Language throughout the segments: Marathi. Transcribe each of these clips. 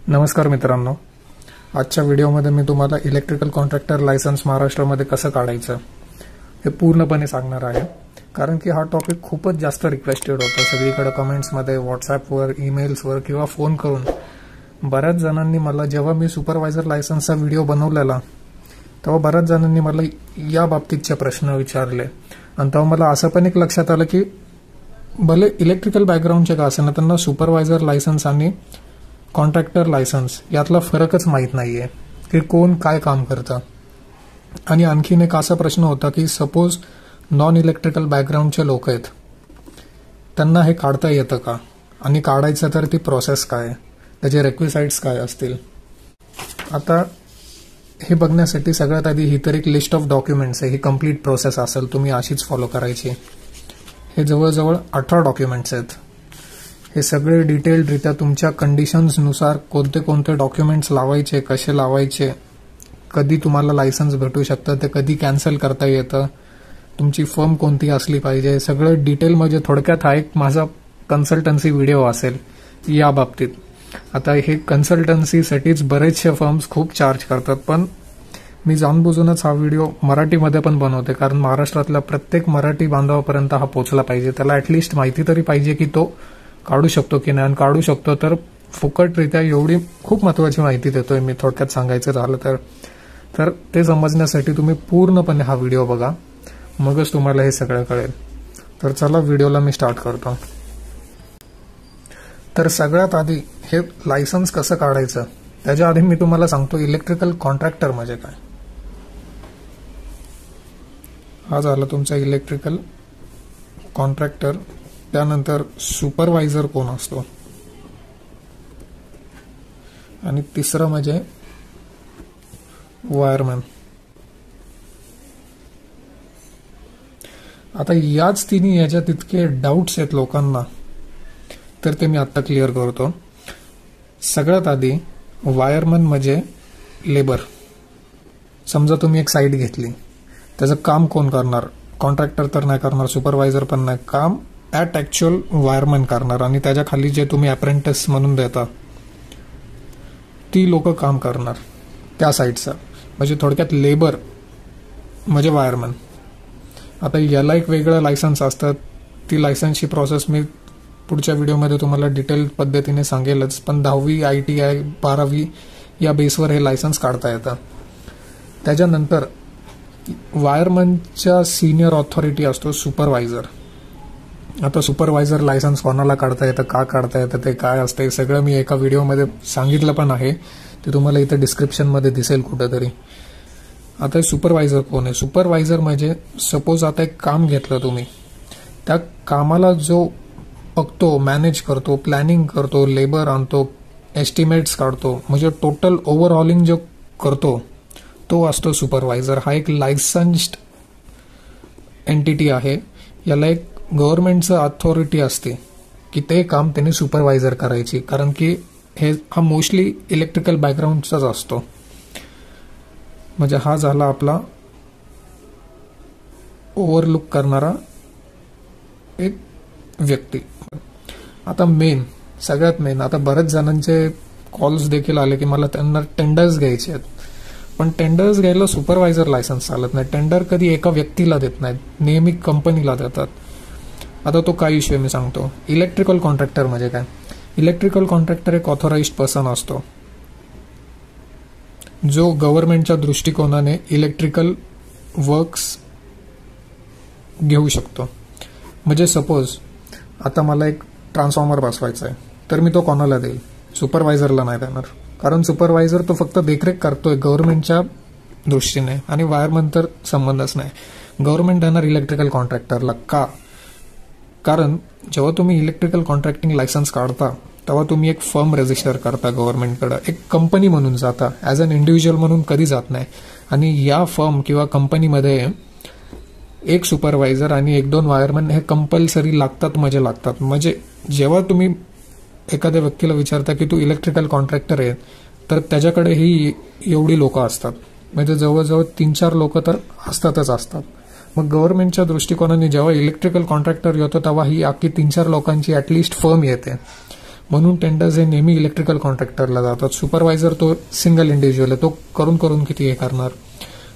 नमस्कार मित्रांनो, आजच्या व्हिडिओमध्ये मी तुम्हाला इलेक्ट्रिकल कॉन्ट्रॅक्टर लायसन्स महाराष्ट्रामध्ये कसं काढायचं हे पूर्णपणे सांगणार आहे. कारण की हा टॉपिक खूपच जास्त रिक्वेस्टेड होता सगळीकडे, कमेंट्समध्ये, व्हॉट्सॲपवर, ईमेल्सवर किंवा फोन करून. बऱ्याच जणांनी मला, जेव्हा मी सुपरवायझर लायसन्सचा व्हिडिओ बनवलेला तेव्हा बऱ्याच जणांनी मला या बाबतीतचे प्रश्न विचारले. आणि तेव्हा मला असं पण एक लक्षात आलं की भले इलेक्ट्रिकल बॅकग्राऊंडचे का असेना, त्यांना सुपरवायझर लायसन्स आणि कॉन्ट्रॅक्टर लायसन्स यातला फरकच माहीत नाहीये की कोण काय काम करतं. आणि आणखीन एक असा प्रश्न होता की सपोज नॉन इलेक्ट्रिकल बॅकग्राऊंडचे लोक आहेत, त्यांना हे काढता येतं का, आणि काढायचं तर ती प्रोसेस काय, त्याचे रेक्विसाइट्स काय असतील. आता हे बघण्यासाठी सगळ्यात आधी ही तर एक लिस्ट ऑफ डॉक्युमेंट्स आहे. ही कंप्लीट प्रोसेस असेल, तुम्ही अशीच फॉलो करायची. हे जवळजवळ 18 डॉक्युमेंट्स आहेत. हे सगळे डिटेल्डरित्या तुमच्या कंडिशन्सनुसार कोणते कोणते डॉक्युमेंट्स लावायचे, कसे लावायचे, कधी तुम्हाला लायसन्स भेटू शकतं, ते कधी कॅन्सल करता येतं, तुमची फर्म कोणती असली पाहिजे, सगळं डिटेल. म्हणजे थोडक्यात हा एक माझा कन्सल्टन्सी व्हिडिओ असेल या बाबतीत. आता हे कन्सल्टन्सीसाठीच बरेचसे फर्म्स खूप चार्ज करतात, पण मी जाणबुजूनच हा व्हिडिओ मराठीमध्ये पण बनवते, कारण महाराष्ट्रातल्या प्रत्येक मराठी बांधवापर्यंत हा पोहोचला पाहिजे. त्याला ॲटलिस्ट माहिती तरी पाहिजे की तो काढू शकतो की नाही, आणि काढू शकतो तर फुकटरित्या एवढी खूप महत्वाची माहिती देतोय मी. थोडक्यात सांगायचं झालं तर ते समजण्यासाठी तुम्ही पूर्णपणे हा व्हिडिओ बघा, मगच तुम्हाला हे सगळं कळेल. तर चला व्हिडिओला मी स्टार्ट करतो. तर सगळ्यात आधी हे लायसन्स कसं काढायचं त्याच्या आधी मी तुम्हाला सांगतो इलेक्ट्रिकल कॉन्ट्रॅक्टर म्हणजे काय. हा झाला तुमचा इलेक्ट्रिकल कॉन्ट्रॅक्टर. त्यानंतर सुपरवायझर कोण असतो, आणि तिसरं म्हणजे वायरमॅन. आता याच तिन्ही याच्यात इतके डाऊट्स आहेत लोकांना, तर ते मी आता क्लिअर करतो. सगळ्यात आधी वायरमॅन म्हणजे लेबर. समजा तुम्ही एक साईट घेतली, त्याचं काम कोण करणार? कॉन्ट्रॅक्टर तर नाही करणार, सुपरवायझर पण नाही. काम ॲट ॲक्च्युअल वायरमॅन करणार, आणि त्याच्या खाली जे तुम्ही अप्रेंटिस म्हणून देता ती लोक काम करणार त्या साईटचं. म्हणजे थोडक्यात लेबर म्हणजे वायरमॅन. आता याला एक वेगळं लायसन्स असतं. ती लायसन्सची प्रोसेस मी पुढच्या व्हिडिओमध्ये तुम्हाला डिटेल पद्धतीने सांगेलच, पण 10वी ITI 12वी या बेसवर हे लायसन्स काढता येतं. त्याच्यानंतर वायरमॅनच्या सिनियर ऑथॉरिटी असतो सुपरवायझर. आता सुपरवायझर लायसन्स कोणाला काढता येतं, का काढता येतं, ते काय असतं, हे सगळं मी एका व्हिडिओमध्ये सांगितलं पण आहे. ते तुम्हाला इथं डिस्क्रिप्शनमध्ये दिसेल कुठेतरी. आता सुपरवायझर कोण आहे? सुपरवायझर म्हणजे सपोज आता एक काम घेतलं तुम्ही, त्या कामाला जो बघतो, मॅनेज करतो, प्लॅनिंग करतो, लेबर आणतो, एस्टिमेट्स काढतो, म्हणजे टोटल ओव्हरऑलिंग जो करतो तो असतो सुपरवायझर. हा एक लायसन्स्ड एंटिटी आहे. याला एक गव्हर्नमेंटचं अथॉरिटी असते की ते काम त्यांनी सुपरवायझर करायची, कारण की हा मोस्टली इलेक्ट्रिकल बॅकग्राऊंडचाच असतो. म्हणजे हा झाला आपला ओव्हरलुक करणारा एक व्यक्ती. आता सगळ्यात मेन, आता बऱ्याच जणांचे कॉल्स देखील आले की मला त्यांना टेंडर्स घ्यायचे आहेत, पण टेंडर्स घ्यायला सुपरवायझर लायसन्स चालत नाही. टेंडर कधी एका व्यक्तीला देत नाहीत, नेहमी कंपनीला देतात. आता तो काय इश्यू आहे मी सांगतो. इलेक्ट्रिकल कॉन्ट्रॅक्टर म्हणजे काय? इलेक्ट्रिकल कॉन्ट्रॅक्टर एक ऑथोराइज्ड पर्सन असतो जो गव्हर्नमेंटच्या दृष्टिकोनाने इलेक्ट्रिकल वर्क्स घेऊ शकतो. म्हणजे सपोज आता मला एक ट्रान्सफॉर्मर बसवायचा आहे, तर मी तो कोणाला देईल? सुपरवायझरला नाही देणार, कारण सुपरवायझर तो फक्त देखरेख करतोय गव्हर्नमेंटच्या दृष्टीने, आणि वायरमॅन तर संबंधच नाही. गव्हर्नमेंट देणार इलेक्ट्रिकल कॉन्ट्रॅक्टरला. का? कारण जेव्हा तुम्ही इलेक्ट्रिकल कॉन्ट्रॅक्टिंग लायसन्स काढता तेव्हा तुम्ही एक फर्म रजिस्टर करता गव्हर्नमेंटकडे, एक कंपनी म्हणून जाता, ॲज अन इंडिव्हिज्युअल म्हणून कधी जात नाही. आणि या फर्म किंवा कंपनीमध्ये एक सुपरवायझर आणि 1-2 वायरमॅन हे कंपल्सरी लागतात. म्हणजे जेव्हा तुम्ही एखाद्या व्यक्तीला विचारता की तू इलेक्ट्रिकल कॉन्ट्रॅक्टर आहे, तर त्याच्याकडे ही एवढी लोक असतात. म्हणजे जवळजवळ 3-4 लोक तर असतात. मग गव्हर्नमेंटच्या दृष्टिकोनाने जेव्हा इलेक्ट्रिकल कॉन्ट्रॅक्टर येतो तेव्हा ही अख्खी 3-4 लोकांची ॲटलिस्ट फर्म येते. म्हणून टेंडर्स हे नेहमी इलेक्ट्रिकल कॉन्ट्रॅक्टरला जातात. सुपरवायझर तो सिंगल इंडिव्हिज्युअल आहे, तो करून किती हे करणार.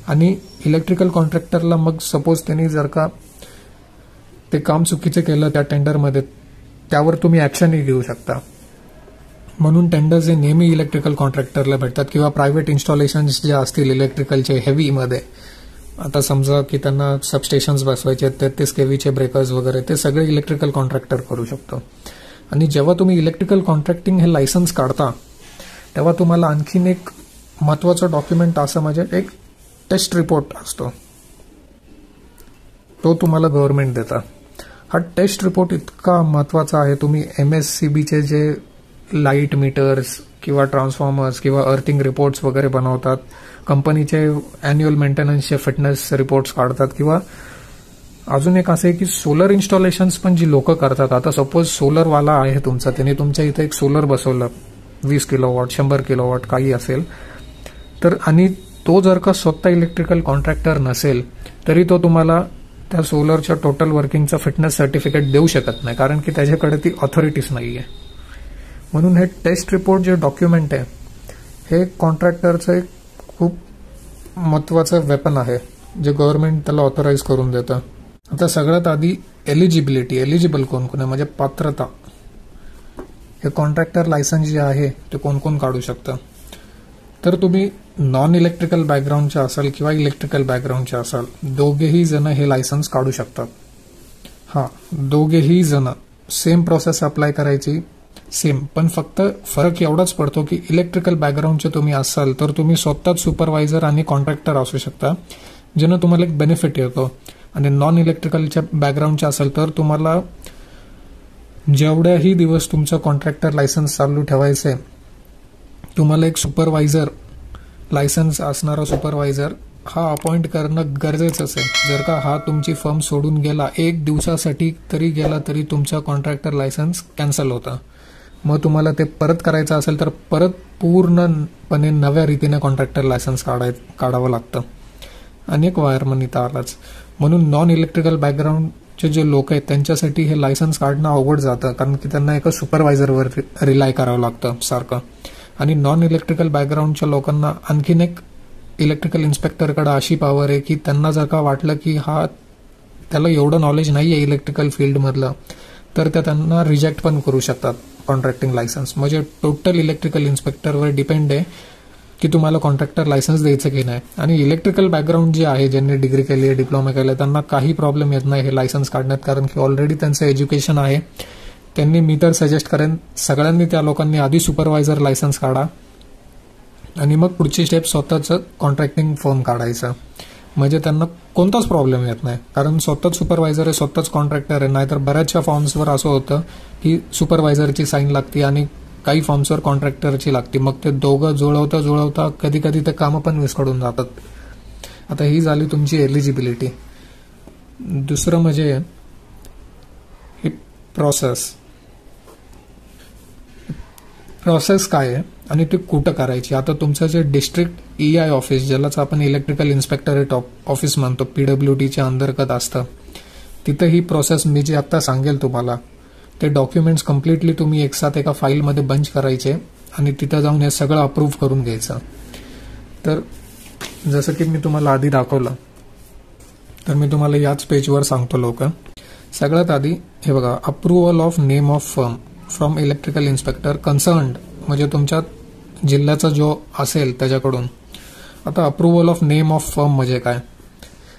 आणि इलेक्ट्रिकल कॉन्ट्रॅक्टरला मग सपोज त्यांनी जर का ते काम चुकीचं केलं त्या टेंडरमध्ये, त्यावर तुम्ही ऍक्शनही घेऊ शकता. म्हणून टेंडर्स हे नेहमी इलेक्ट्रिकल कॉन्ट्रॅक्टरला भेटतात. किंवा प्रायव्हेट इन्स्टॉलेशन्स जे असतील इलेक्ट्रिकलचे हेवीमध्ये, आता समजा की त्यांना सबस्टेशन्स बसवायचे, 33 kVचे ब्रेकर्स वगैरे, ते सगळे इलेक्ट्रिकल कॉन्ट्रॅक्टर करू शकतो. आणि जेव्हा तुम्ही इलेक्ट्रिकल कॉन्ट्रॅक्टिंग हे लायसन्स काढता, तेव्हा तुम्हाला आणखीन एक महत्वाचं डॉक्युमेंट असं म्हणजे एक टेस्ट रिपोर्ट असतो, तो तुम्हाला गव्हर्नमेंट देता. हा टेस्ट रिपोर्ट इतका महत्वाचा आहे. तुम्ही MSCBचे जे लाईट मीटर्स किंवा ट्रान्सफॉर्मर्स किंवा अर्थिंग रिपोर्ट्स वगैरे बनवतात, कंपनीचे अॅन्युअल मेंटेनन्सचे फिटनेस रिपोर्ट्स काढतात, किंवा अजून एक असं आहे की सोलर इन्स्टॉलेशन्स पण जी लोक करतात. आता सपोज सोलरवाला आहे तुमचा, त्याने तुमच्या इथे एक सोलर बसवलं 20 किलोवॉट 100 किलोवॉट काही असेल तर, आणि तो जर का स्वतः इलेक्ट्रिकल कॉन्ट्रॅक्टर नसेल तरी तो तुम्हाला त्या सोलरच्या टोटल वर्किंगचं फिटनेस सर्टिफिकेट देऊ शकत नाही, कारण की त्याच्याकडे ती ऑथॉरिटीच नाहीये. म्हणून हे टेस्ट रिपोर्ट जे डॉक्युमेंट आहे हे कॉन्ट्रॅक्टरचं एक खूप महत्वाचं वेपन आहे, जे गव्हर्नमेंट त्याला ऑथराईज करून देतं. आता सगळ्यात आधी एलिजिबल कोण कोण आहे म्हणजे पात्रता. हे कॉन्ट्रॅक्टर लायसन्स जे आहे ते कोण कोण काढू शकतं. तर तुम्ही नॉन इलेक्ट्रिकल बॅकग्राऊंडचे असाल किंवा इलेक्ट्रिकल बॅकग्राऊंडचे असाल, दोघेही जण हे लायसन्स काढू शकतात. दोघेही जण सेम प्रोसेस अप्लाय करायची, सेम. पण फक्त फरक एवढाच पडतो की इलेक्ट्रिकल बॅकग्राऊंडचे तुम्ही असाल तर तुम्ही स्वतःच सुपरवायझर आणि कॉन्ट्रॅक्टर असू शकता, ज्यानं तुम्हाला एक बेनिफिट येतो. आणि नॉन इलेक्ट्रिकलच्या बॅकग्राऊंडचे असेल तर तुम्हाला जेवढ्याही दिवस तुमचं कॉन्ट्रॅक्टर लायसन्स चालू ठेवायचंय, तुम्हाला एक सुपरवायझर, लायसन्स असणारा सुपरवायझर हा अपॉइंट करणं गरजेचंच आहे. जर का हा तुमची फर्म सोडून गेला, 1 दिवसासाठी तरी गेला, तरी तुमचा कॉन्ट्रॅक्टर लायसन्स कॅन्सल होतं. मग तुम्हाला ते परत करायचं असेल तर परत पूर्णपणे नव्या रीतीने कॉन्ट्रॅक्टर लायसन्स काढावं लागतं. अनेक वायरमन इथं आलाच. म्हणून नॉन इलेक्ट्रिकल बॅकग्राऊंडचे जे लोक आहेत त्यांच्यासाठी हे लायसन्स काढणं अवघड जातं, कारण की त्यांना एका सुपरवायझरवर रिलाय करावं लागतं सारखं. आणि नॉन इलेक्ट्रिकल बॅकग्राऊंडच्या लोकांना आणखीन एक इलेक्ट्रिकल इन्स्पेक्टरकडे अशी पॉवर आहे की त्यांना जर का वाटलं की त्याला एवढं नॉलेज नाहीये इलेक्ट्रिकल फील्डमधलं, तर त्यांना रिजेक्ट पण करू शकतात कॉन्ट्रॅक्टिंग लायसन्स. म्हणजे टोटल इलेक्ट्रिकल इन्स्पेक्टरवर डिपेंड आहे की तुम्हाला कॉन्ट्रॅक्टर लायसन्स द्यायचं की नाही. आणि इलेक्ट्रिकल बॅकग्राऊंड जे आहे, ज्यांनी डिग्री केली आहे, डिप्लोमा केलं, त्यांना काही प्रॉब्लेम येत नाही हे लायसन्स काढण्यात, कारण की ऑलरेडी त्यांचं एज्युकेशन आहे. त्यांनी मी तर सजेस्ट करेन सगळ्यांनी, त्या लोकांनी आधी सुपरवायझर लायसन्स काढा आणि मग पुढची स्टेप स्वतःचं कॉन्ट्रॅक्टिंग फर्म काढायचं. म्हणजे त्यांना कोणताच प्रॉब्लेम येत नाही, कारण स्वतःच सुपरवायझर आहे, स्वतःच कॉन्ट्रॅक्टर आहे. नाहीतर बऱ्याचशा फॉर्म्सवर असं होतं की सुपरवायझरची साईन लागते आणि काही फॉर्म्सवर कॉन्ट्रॅक्टरची लागते. मग ते दोघं जुळवता कधी कधी ते कामं पण विस्कळून जातात. आता ही झाली तुमची एलिजिबिलिटी. दुसरं म्हणजे ही प्रोसेस काय आहे आणि ती कुठं करायची. आता तुमचं जे डिस्ट्रिक्ट EI ऑफिस, ज्यालाच आपण इलेक्ट्रिकल इन्स्पेक्टरेट ऑफिस म्हणतो, PWDच्या अंतर्गत असतं, तिथं ही प्रोसेस मी जी आता सांगेल तुम्हाला, ते डॉक्युमेंट्स कम्प्लिटली तुम्ही एकसाथ एका फाईलमध्ये बंच करायचे आणि तिथं जाऊन हे सगळं अप्रूव्ह करून घ्यायचं. तर जसं की मी तुम्हाला आधी दाखवलं, तर मी तुम्हाला याच पेजवर सांगतो लोक. सगळ्यात आधी हे बघा, approval of name of firm from electrical inspector concerned, म्हणजे तुमच्या जिल्ह्याचा जो असेल त्याच्याकडून. आता approval of name of firm म्हणजे काय.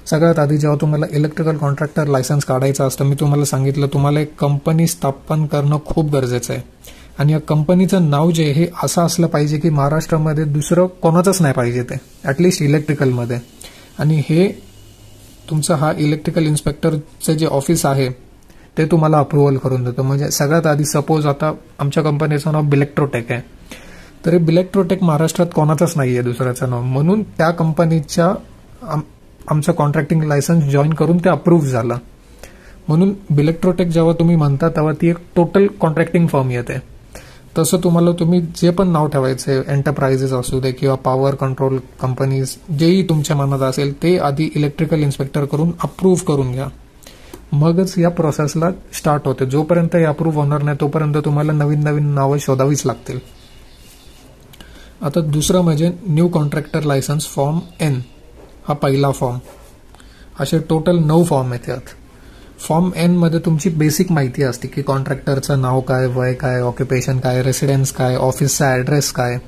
सगळ्यात आधी जेव्हा तुम्हाला इलेक्ट्रिकल कॉन्ट्रॅक्टर लायसन्स काढायचं असतं, मी तुम्हाला सांगितलं तुम्हाला एक कंपनी स्थापन करणं खूप गरजेचं आहे. आणि या कंपनीचं नाव जे हे असं असलं पाहिजे की महाराष्ट्रामध्ये दुसरं कोणाचंच नाही पाहिजे ते, ऍटलिस्ट इलेक्ट्रिकलमध्ये. आणि हे तुमचं हा इलेक्ट्रिकल इन्स्पेक्टरचं जे ऑफिस आहे ते तुम्हाला अप्रुव्हल करून देतं. म्हणजे सगळ्यात आधी सपोज आता आमच्या कंपनीचं नाव बिलेक्ट्रोटेक आहे, तर बिलेक्ट्रोटेक महाराष्ट्रात कोणाचंच नाहीये दुसऱ्याचं नाव, म्हणून त्या कंपनीच्या आमचं कॉन्ट्रॅक्टिंग लायसन्स जॉईन करून ते अप्रूव्ह झालं. म्हणून बिलेक्ट्रोटेक जेव्हा तुम्ही म्हणता तेव्हा ती एक टोटल कॉन्ट्रॅक्टिंग फर्म येते. तसं तुम्ही जे पण नाव ठेवायचे, एंटरप्राइजेस असू दे किंवा पॉवर कंट्रोल कंपनीज, जेही तुमच्या मनात असेल ते आधी इलेक्ट्रिकल इन्स्पेक्टर करून अप्रूव्ह करून घ्या. मगच या प्रोसेसला स्टार्ट होते. जोपर्यंत हे अप्रूव्ह होणार नाही तोपर्यंत तुम्हाला नवीन नवीन नावं शोधावीच लागतील. आता दुसरं म्हणजे new contractor license form N, हा पहिला फॉर्म. असे टोटल 9 फॉर्म आहेत यात. फॉर्म एन मध्ये तुमची बेसिक माहिती असते की कॉन्ट्रॅक्टरचं नाव काय, वय काय, ऑक्युपेशन काय, रेसिडेन्स काय, ऑफिसचा ॲड्रेस काय,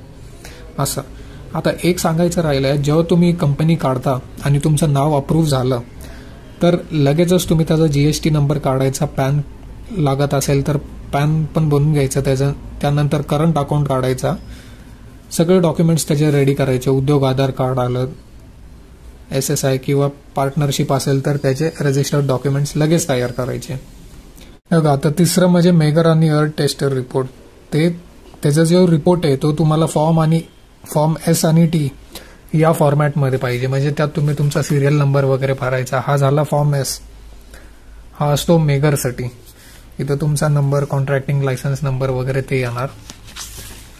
असं. आता एक सांगायचं राहिलंय, जेव्हा तुम्ही कंपनी काढता आणि तुमचं नाव अप्रूव्ह झालं तर लगेचच तुम्ही त्याचा GST नंबर काढायचा. पॅन लागत असेल तर पॅन पण बनवून घ्यायचं त्याचं. त्यानंतर करंट अकाउंट काढायचा. सगळे डॉक्युमेंट्स त्याचे रेडी करायचे. उद्योग आधार कार्ड आलं, SSI किंवा पार्टनरशिप असेल तर त्याचे रजिस्टर्ड डॉक्युमेंट्स लगेच तयार करायचे. बघा, आता तिसरं म्हणजे मेगर आणि अर्थ टेस्टर रिपोर्ट. त्याचा जो रिपोर्ट आहे तो तुम्हाला फॉर्म S आणि T या फॉर्मॅटमध्ये पाहिजे. म्हणजे त्यात तुम्ही तुमचा सिरियल नंबर वगैरे भरायचा. हा झाला फॉर्म S. हा असतो मेगरसाठी. इथं तुमचा नंबर, कॉन्ट्रॅक्टिंग लायसन्स नंबर वगैरे ते येणार.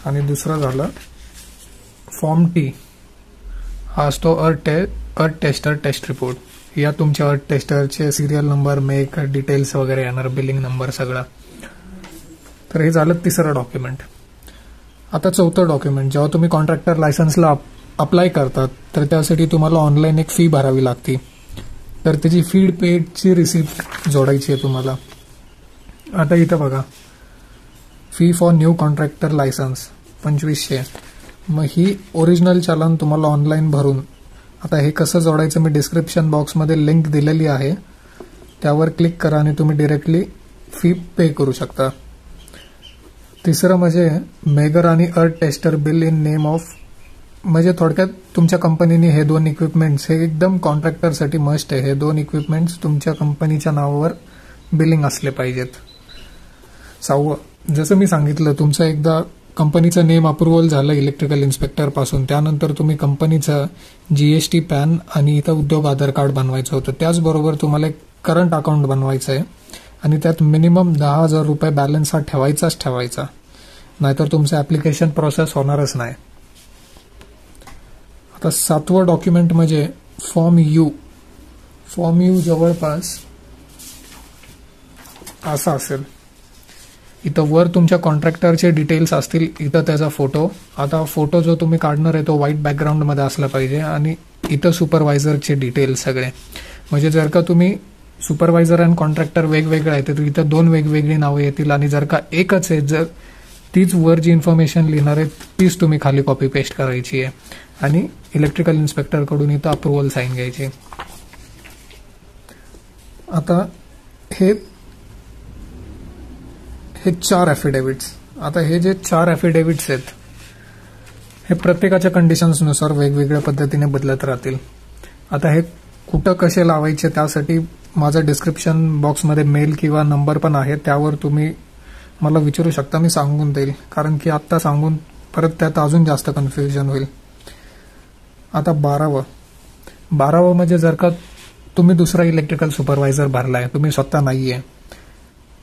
आणि दुसरं झालं फॉर्म T. हा असतो अर्थ टेस्टर टेस्ट रिपोर्ट. या तुमच्या अर्थ टेस्टरचे सिरियल नंबर, मेक, डिटेल्स वगैरे येणार, बिलिंग नंबर सगळा. तर हे झालं तिसरं डॉक्युमेंट. आता चौथं डॉक्युमेंट, जेव्हा तुम्ही कॉन्ट्रॅक्टर लायसन्सला अप्लाय करतात तर त्यासाठी तुम्हाला ऑनलाईन एक फी भरावी लागते. तर त्याची फीड पेडची रिसिप्ट जोडायची आहे तुम्हाला. आता इथं बघा, fee for new contractor licence 2500. मग ही ओरिजिनल चलन तुम्हाला ऑनलाईन भरून, आता हे कसं जोडायचं मी डिस्क्रिप्शन बॉक्समध्ये लिंक दिलेली आहे, त्यावर क्लिक करा आणि तुम्ही डिरेक्टली फी पे करू शकता. तिसरं म्हणजे मेगर आणि अर्थ tester bill in name of. म्हणजे थोडक्यात तुमच्या कंपनीने हे 2 इक्विपमेंट्स, हे एकदम कॉन्ट्रॅक्टरसाठी मस्ट आहे, हे 2 इक्विपमेंट्स तुमच्या कंपनीच्या नावावर बिलिंग असले पाहिजेत. 6, जसं मी सांगितलं, तुमचं एकदा कंपनीचं नेम अप्रुव्हल झालं इलेक्ट्रिकल इन्स्पेक्टर पासून, त्यानंतर तुम्ही कंपनीचं GST, पॅन आणि इथं उद्योग आधार कार्ड बनवायचं होतं. त्याचबरोबर तुम्हाला एक करंट अकाउंट बनवायचं आहे आणि त्यात मिनिमम 10,000 रुपये बॅलन्स हा ठेवायचाच ठेवायचा, नाहीतर तुमचं ऍप्लिकेशन प्रोसेस होणारच नाही. आता 7वं डॉक्युमेंट म्हणजे फॉर्म U. फॉर्म U जवळपास असा असेल. इथं वर तुमच्या कॉन्ट्रॅक्टरचे डिटेल्स असतील, इथं त्याचा फोटो. आता फोटो जो तुम्ही काढणार आहे तो व्हाईट बॅकग्राऊंडमध्ये असला पाहिजे आणि इथं सुपरवायझरचे डिटेल्स सगळे. म्हणजे जर का तुम्ही सुपरवायझर आणि कॉन्ट्रॅक्टर वेगवेगळे आहेत तर इथं 2 वेगवेगळी नावं येतील. आणि जर का एकच आहे, जर तीच वर जी इन्फॉर्मेशन लिहिणार आहे तीच तुम्ही खाली कॉपी पेस्ट करायची आहे आणि इलेक्ट्रिकल इन्स्पेक्टरकडून इथं अप्रुव्हल साईन घ्यायची. आता हे 4 ॲफिडेव्हिट्स. आता हे जे 4 ॲफिडेव्हिट्स आहेत हे प्रत्येकाच्या कंडिशन्सनुसार वेगवेगळ्या पद्धतीने बदलत राहतील. आता हे कुठं कसे लावायचे त्यासाठी माझा डिस्क्रिप्शन बॉक्समध्ये मेल किंवा नंबर पण आहे, त्यावर तुम्ही मला विचारू शकता, मी सांगून देईल. कारण की आत्ता सांगून परत त्यात अजून जास्त कन्फ्युजन होईल. आता 12वं म्हणजे जर का तुम्ही दुसरा इलेक्ट्रिकल सुपरवायझर भरलाय, तुम्ही स्वतः नाहीये,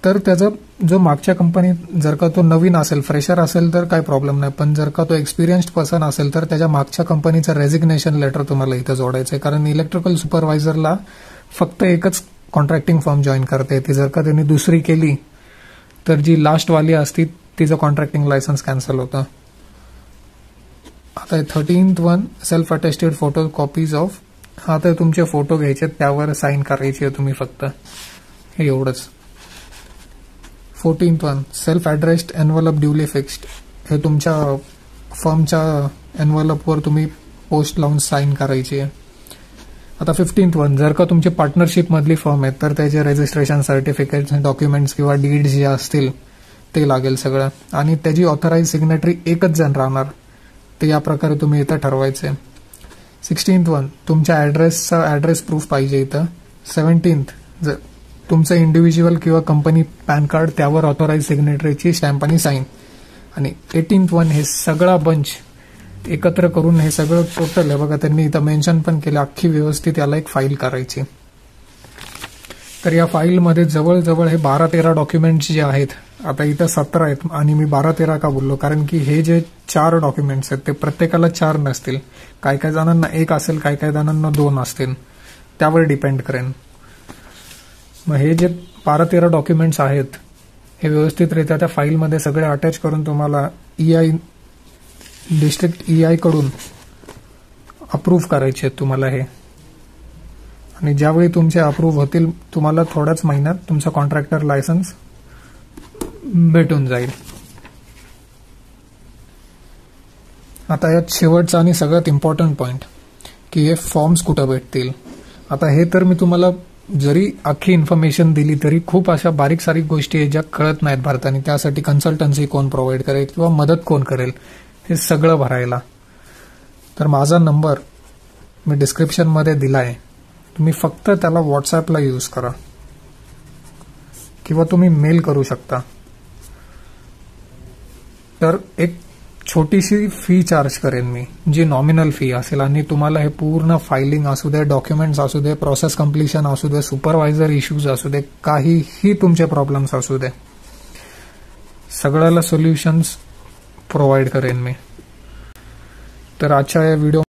तर त्याचा जो मागच्या कंपनीत जर का तो नवीन असेल, फ्रेशर असेल तर काही प्रॉब्लेम नाही. पण जर का तो एक्सपिरियन्स्ड पर्सन असेल तर त्याच्या मागच्या कंपनीचं रेझिग्नेशन लेटर तुम्हाला इथं जोडायचं आहे. कारण इलेक्ट्रिकल सुपरवायझरला फक्त एकच कॉन्ट्रॅक्टिंग फर्म जॉईन करता येते. जर का त्यांनी दुसरी केली तर जी लास्टवाली असती तिचं कॉन्ट्रॅक्टिंग लायसन्स कॅन्सल होतं. आता 13th one, self attested photo copies of. आता तुमचे फोटो घ्यायचे, त्यावर साईन करायची आहे तुम्ही फक्त, हे एवढंच. 14th one, self addressed envelope duly fixed. हे तुमच्या फर्मच्या एनव्हलपवर तुम्ही पोस्ट लावून साईन करायची आहे. आता 15th वन, जर का तुमची पार्टनरशिपमधली फर्म आहे तर त्याचे रजिस्ट्रेशन सर्टिफिकेट्स, डॉक्युमेंट्स किंवा डीड्स जे असतील ते लागेल सगळं. आणि त्याची ऑथराइज सिग्नेटरी एकच जण राहणार, ते या प्रकारे तुम्ही इथं ठरवायचे. 16th वन, तुमच्या ॲड्रेसचा ॲड्रेस प्रूफ पाहिजे इथं. 17th, तुमचं इंडिव्हिज्युअल किंवा कंपनी पॅन कार्ड, त्यावर ऑथराइज सिग्नेटरीची स्टॅम्प आणि साईन. आणि 18th वन, हे सगळा बंच एकत्र करून हे सगळं टोटल आहे बघा, त्यांनी इथं मेन्शन पण केलं, अख्खी व्यवस्थित याला एक फाईल करायची. तर या फाईलमध्ये जवळजवळ हे 12-13 डॉक्युमेंट्स जे आहेत, आता इथं 17 आहेत आणि मी 12-13 का बोललो, कारण की हे जे 4 डॉक्युमेंट्स आहेत ते प्रत्येकाला 4 नसतील. काय काय जणांना 1 असेल, काय काय जणांना 2 असतील, त्यावर डिपेंड करेन. मग हे जे 12-13 डॉक्युमेंट्स आहेत हे व्यवस्थितरित्या त्या फाईलमध्ये सगळे अटॅच करून तुम्हाला डिस्ट्रिक्ट EI कडून अप्रूव्ह करायचे आहेत तुम्हाला हे. आणि ज्यावेळी तुमचे अप्रूव्ह होतील तुम्हाला थोड्याच महिन्यात तुमचं कॉन्ट्रॅक्टर लायसन्स भेटून जाईल. आता यात शेवटचा आणि सगळ्यात इम्पॉर्टंट पॉइंट की हे फॉर्म्स कुठं भेटतील. आता हे तर मी तुम्हाला जरी अख्खी इन्फॉर्मेशन दिली तरी खूप अशा बारीक सारीक गोष्टी आहेत ज्या कळत नाहीत भारताने. त्यासाठी कन्सल्टन्सी कोण प्रोव्हाइड करेल किंवा मदत कोण करेल हे सगळं भरायला. तर माझा नंबर मी डिस्क्रिप्शनमध्ये दिलाय. तुम्ही फक्त त्याला व्हॉट्सॲपला यूज करा किंवा तुम्ही मेल करू शकता. तर एक छोटीशी फी चार्ज करेन मी, जी नॉमिनल फी असेल, आणि तुम्हाला हे पूर्ण फायलिंग असू दे, डॉक्युमेंट्स असू दे, प्रोसेस कम्प्लिशन असू दे, सुपरवायझर इश्यूज असू दे, काहीही तुमचे प्रॉब्लेम्स असू दे, सगळ्याला सोल्युशन्स प्रोव्हाइड करेन मी. तर आजच्या या व्हिडिओ